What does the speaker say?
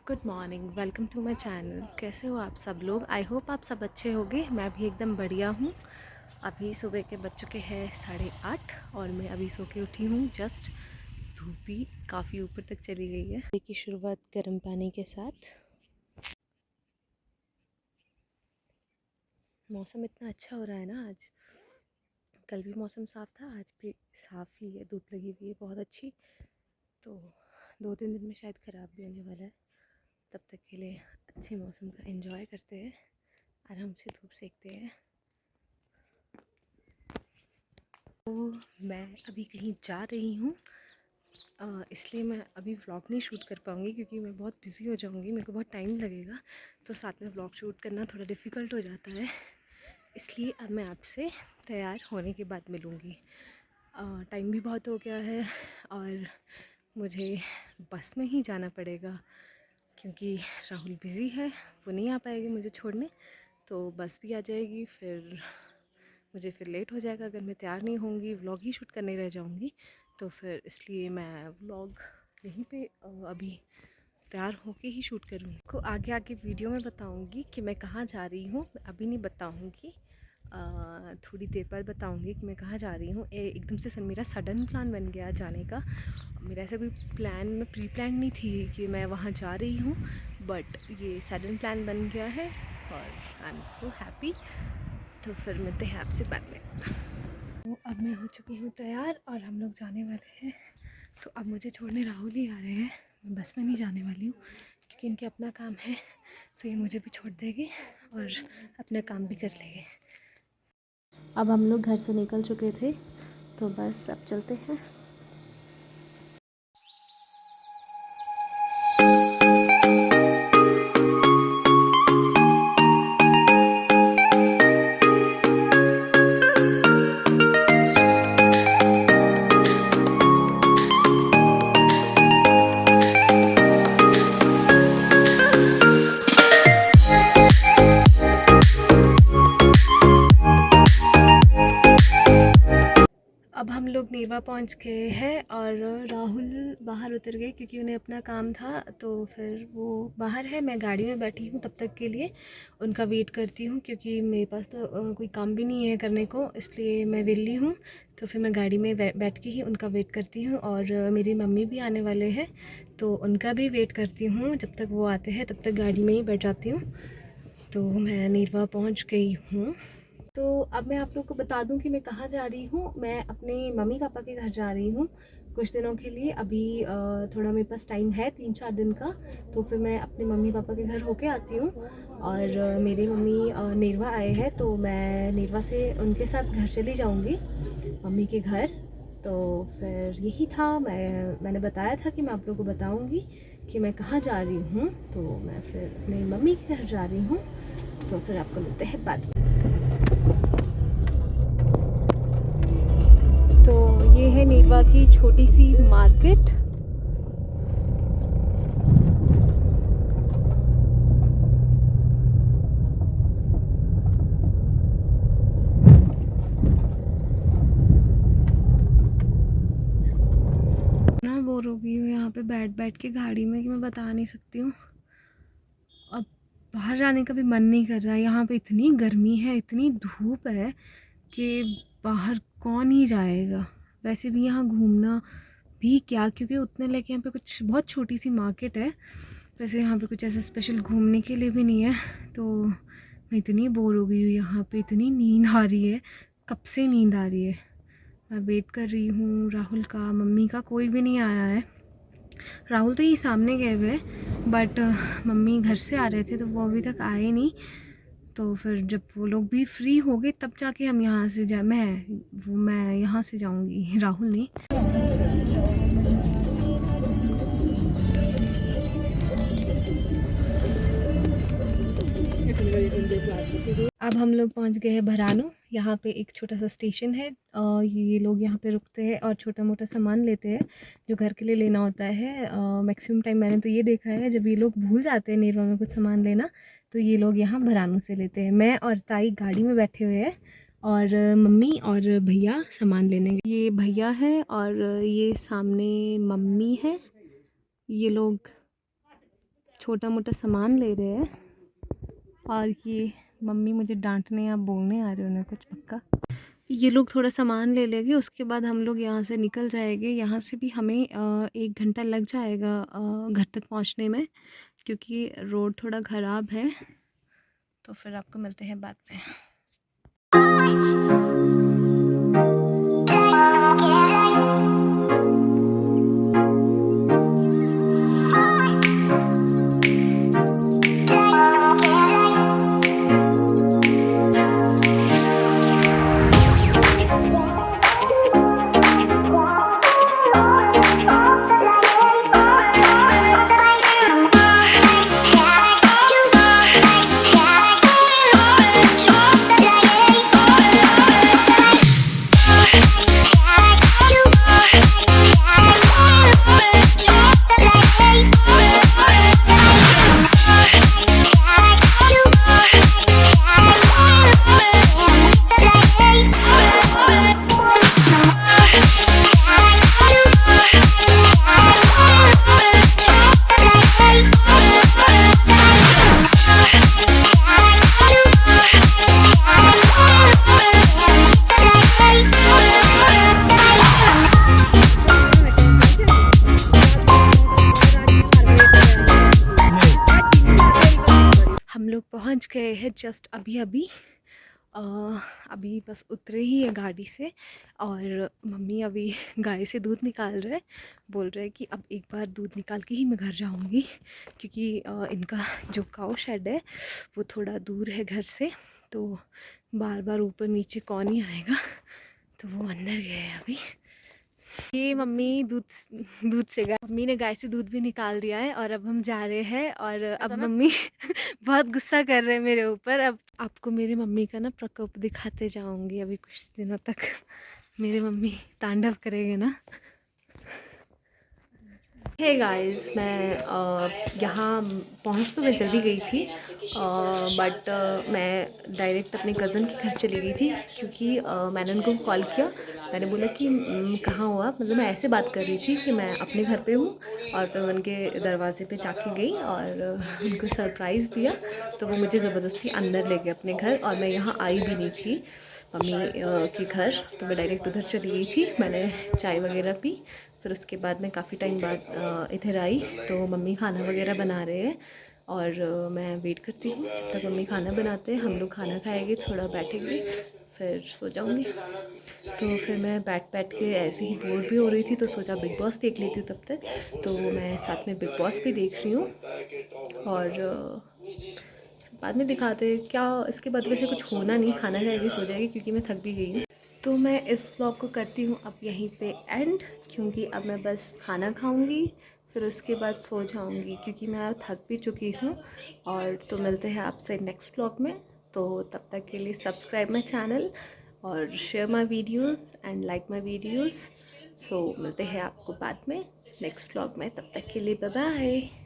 Good morning, welcome to my channel. कैसे हो आप सब लोग? आई होप आप सब अच्छे होंगे। मैं भी एकदम बढ़िया हूँ। अभी सुबह के बज चुके हैं 8:30 और मैं अभी सो के उठी हूँ जस्ट। धूप भी काफ़ी ऊपर तक चली गई है। दिन की शुरुआत गर्म पानी के साथ। मौसम इतना अच्छा हो रहा है ना आज। कल भी मौसम साफ़ था, आज भी साफ़ ही है। धूप लगी हुई है बहुत अच्छी। तो 2-3 दिन में शायद ख़राब भी होने वाला है। तब तक के लिए अच्छे मौसम का एंजॉय करते हैं, आराम से धूप सेकते हैं। तो मैं अभी कहीं जा रही हूँ, इसलिए मैं अभी व्लॉग नहीं शूट कर पाऊँगी क्योंकि मैं बहुत बिज़ी हो जाऊँगी। मेरे को बहुत टाइम लगेगा, तो साथ में व्लॉग शूट करना थोड़ा डिफ़िकल्ट हो जाता है। इसलिए अब मैं आपसे तैयार होने के बाद मिलूँगी। टाइम भी बहुत हो गया है और मुझे बस में ही जाना पड़ेगा क्योंकि राहुल बिज़ी है, वो नहीं आ पाएगी मुझे छोड़ने। तो बस भी आ जाएगी, फिर लेट हो जाएगा अगर मैं तैयार नहीं होंगी, व्लॉग ही शूट करने रह जाऊंगी। तो फिर इसलिए मैं व्लॉग यहीं पे अभी तैयार होके ही शूट करूँगी। को आगे आगे वीडियो में बताऊंगी कि मैं कहाँ जा रही हूँ। अभी नहीं बताऊंगी, थोड़ी देर बाद बताऊंगी कि मैं कहाँ जा रही हूँ। एकदम से मेरा सडन प्लान बन गया जाने का। मेरा ऐसा कोई प्लान में प्री प्लान नहीं थी कि मैं वहाँ जा रही हूँ, बट ये सडन प्लान बन गया है और आई एम सो हैप्पी। तो फिर मिलते हैं आपसे बाद में। तो अब मैं हो चुकी हूँ तैयार और हम लोग जाने वाले हैं। तो अब मुझे छोड़ने राहुल ही आ रहे हैं, मैं बस में नहीं जाने वाली हूँ क्योंकि इनके अपना काम है। तो ये मुझे भी छोड़ देंगे और अपना काम भी कर लेंगे। अब हम लोग घर से निकल चुके थे, तो बस अब चलते हैं। अब हम लोग नेरवा पहुंच गए हैं और राहुल बाहर उतर गए क्योंकि उन्हें अपना काम था। तो फिर वो बाहर है, मैं गाड़ी में बैठी हूँ तब तक के लिए उनका वेट करती हूँ क्योंकि मेरे पास तो कोई काम भी नहीं है करने को, इसलिए मैं विल्ली हूँ। तो फिर मैं गाड़ी में बैठ के ही उनका वेट करती हूँ। और मेरी मम्मी भी आने वाले हैं तो उनका भी वेट करती हूँ। जब तक वो आते हैं तब तक गाड़ी में ही बैठ जाती हूँ। तो मैं नेरवा पहुँच गई हूँ। तो अब मैं आप लोग को बता दूं कि मैं कहाँ जा रही हूँ। मैं अपने मम्मी पापा के घर जा रही हूँ कुछ दिनों के लिए। अभी थोड़ा मेरे पास टाइम है 3-4 दिन का, तो फिर मैं अपने मम्मी पापा के घर होके आती हूँ। और मेरी मम्मी नेरवा आए हैं तो मैं नेरवा से उनके साथ घर चली जाऊँगी, मम्मी के घर। तो फिर यही था, मैंने बताया था कि मैं आप लोग को बताऊँगी कि मैं कहाँ जा रही हूँ। तो मैं फिर अपनी मम्मी के घर जा रही हूँ। तो फिर आपको मिलते हैं बाद में। तो ये है नेरवा की छोटी सी मार्केट। ना बोर हो गई हूँ यहाँ पे बैठ बैठ के गाड़ी में कि मैं बता नहीं सकती हूँ। अब बाहर जाने का भी मन नहीं कर रहा है। यहाँ पे इतनी गर्मी है, इतनी धूप है कि बाहर कौन ही जाएगा। वैसे भी यहाँ घूमना भी क्या, क्योंकि उतने लेके यहाँ पे कुछ बहुत छोटी सी मार्केट है। वैसे यहाँ पे कुछ ऐसा स्पेशल घूमने के लिए भी नहीं है। तो मैं इतनी बोर हो गई हूँ यहाँ पे, इतनी नींद आ रही है, कब से नींद आ रही है। मैं वेट कर रही हूँ राहुल का, मम्मी का कोई भी नहीं आया है। राहुल तो ये सामने गए हुए, बट मम्मी घर से आ रहे थे तो वो अभी तक आए नहीं। तो फिर जब वो लोग भी फ्री हो गए तब जाके हम यहाँ से मैं यहाँ से जाऊँगी, राहुल नहीं। अब हम लोग पहुंच गए हैं भरानू। यहाँ पे एक छोटा सा स्टेशन है। ये लोग यहाँ पे रुकते हैं और छोटा मोटा सामान लेते हैं जो घर के लिए लेना होता है। मैक्सिमम टाइम मैंने तो ये देखा है, जब ये लोग भूल जाते हैं नेरवा में कुछ सामान लेना तो ये लोग यहाँ भरानू से लेते हैं। मैं और ताई गाड़ी में बैठे हुए हैं और मम्मी और भैया सामान लेने गए। ये भैया है और ये सामने मम्मी है। ये लोग छोटा मोटा सामान ले रहे हैं। और ये मम्मी मुझे डांटने या बोलने आ रहे हैं उन्हें कुछ पक्का। ये लोग थोड़ा सामान ले लेंगे, उसके बाद हम लोग यहाँ से निकल जाएंगे। यहाँ से भी हमें 1 घंटा लग जाएगा घर तक पहुँचने में, क्योंकि रोड थोड़ा ख़राब है। तो फिर आपको मिलते हैं बाद में। हम लोग पहुंच गए हैं जस्ट अभी अभी। अभी बस उतरे ही है गाड़ी से, और मम्मी अभी गाय से दूध निकाल रहे, बोल रहे कि अब एक बार दूध निकाल के ही मैं घर जाऊंगी, क्योंकि इनका जो काऊ शेड है वो थोड़ा दूर है घर से, तो बार बार ऊपर नीचे कौन ही आएगा, तो वो अंदर गए हैं अभी। ये मम्मी दूध से मम्मी ने गाय से दूध भी निकाल दिया है, और अब हम जा रहे हैं। और अब मम्मी बहुत गुस्सा कर रहे हैं मेरे ऊपर। अब आपको मेरी मम्मी का ना प्रकोप दिखाते जाऊंगी अभी कुछ दिनों तक। मेरे मम्मी तांडव करेंगे ना। हे गाइस, मैं यहाँ पहुँच तो मैं जल्दी गई थी, बट मैं डायरेक्ट अपने कज़न के घर चली गई थी, क्योंकि मैंने उनको कॉल किया। मैंने बोला कि कहाँ हो आप, मतलब मैं ऐसे बात कर रही थी कि मैं अपने घर पे हूँ, और फिर उनके दरवाजे पे जाके गई और उनको सरप्राइज़ दिया। तो वो मुझे ज़बरदस्ती अंदर ले गए अपने घर, और मैं यहाँ आई भी नहीं थी मम्मी के घर, तो मैं डायरेक्ट उधर चली गई थी। मैंने चाय वगैरह पी, फिर उसके बाद मैं काफ़ी टाइम बाद इधर आई, तो मम्मी खाना वगैरह बना रहे हैं, और मैं वेट करती हूँ जब तक मम्मी खाना बनाते हैं। हम लोग खाना खाएंगे, थोड़ा बैठेंगे, फिर सो जाऊँगी। तो फिर मैं बैठ के ऐसे ही बोर भी हो रही थी, तो सोचा बिग बॉस देख लेती हूँ तब तक। तो मैं साथ में बिग बॉस भी देख रही हूँ, और बाद में दिखाते हैं क्या। इसके बाद वैसे कुछ होना नहीं, खाना खाएगी सो जाएगी, क्योंकि मैं थक भी गई हूँ। तो मैं इस व्लॉग को करती हूँ अब यहीं पे एंड, क्योंकि अब मैं बस खाना खाऊंगी, फिर उसके बाद सो जाऊंगी, क्योंकि मैं थक भी चुकी हूँ। और तो मिलते हैं आपसे नेक्स्ट व्लॉग में। तो तब तक के लिए सब्सक्राइब माई चैनल, और share my videos and like my videos. So मिलते हैं आपको बाद में नेक्स्ट व्लॉग में, तब तक के लिए बाय बाय।